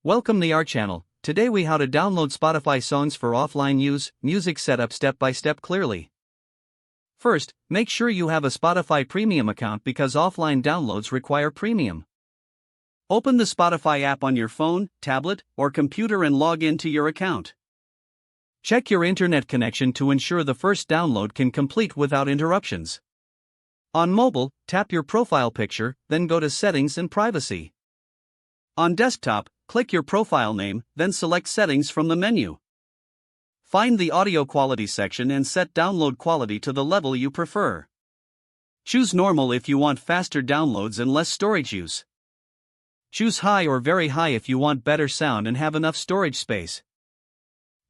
Welcome to our channel. Today we how to download Spotify songs for offline use, music setup step by step clearly. First, make sure you have a Spotify Premium account because offline downloads require premium. Open the Spotify app on your phone, tablet, or computer and log in to your account. Check your internet connection to ensure the first download can complete without interruptions. On mobile, tap your profile picture, then go to Settings and Privacy. On desktop, click your profile name, then select Settings from the menu. Find the Audio Quality section and set download quality to the level you prefer. Choose Normal if you want faster downloads and less storage use. Choose High or Very High if you want better sound and have enough storage space.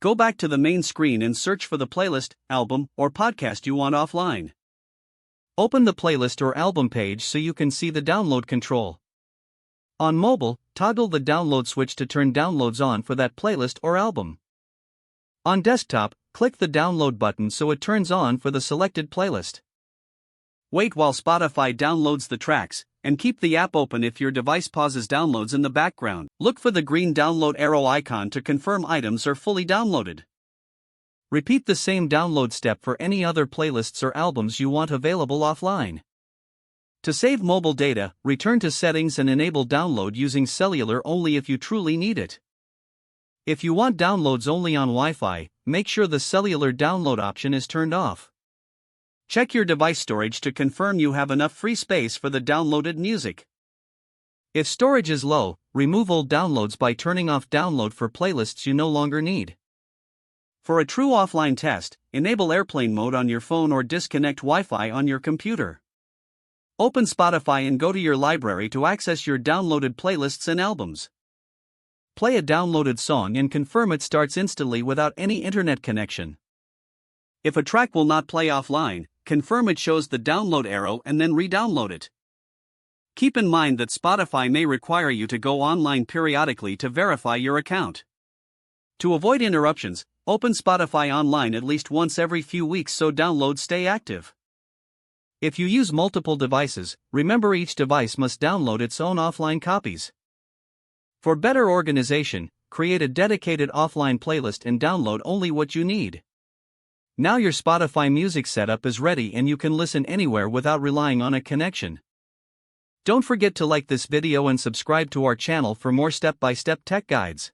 Go back to the main screen and search for the playlist, album, or podcast you want offline. Open the playlist or album page so you can see the download control. On mobile, toggle the download switch to turn downloads on for that playlist or album. On desktop, click the download button so it turns on for the selected playlist. Wait while Spotify downloads the tracks, and keep the app open if your device pauses downloads in the background. Look for the green download arrow icon to confirm items are fully downloaded. Repeat the same download step for any other playlists or albums you want available offline. To save mobile data, return to Settings and enable download using cellular only if you truly need it. If you want downloads only on Wi-Fi, make sure the cellular download option is turned off. Check your device storage to confirm you have enough free space for the downloaded music. If storage is low, remove old downloads by turning off download for playlists you no longer need. For a true offline test, enable airplane mode on your phone or disconnect Wi-Fi on your computer. Open Spotify and go to your library to access your downloaded playlists and albums. Play a downloaded song and confirm it starts instantly without any internet connection. If a track will not play offline, confirm it shows the download arrow and then re-download it. Keep in mind that Spotify may require you to go online periodically to verify your account. To avoid interruptions, open Spotify online at least once every few weeks so downloads stay active. If you use multiple devices, remember each device must download its own offline copies. For better organization, create a dedicated offline playlist and download only what you need. Now your Spotify music setup is ready and you can listen anywhere without relying on a connection. Don't forget to like this video and subscribe to our channel for more step-by-step tech guides.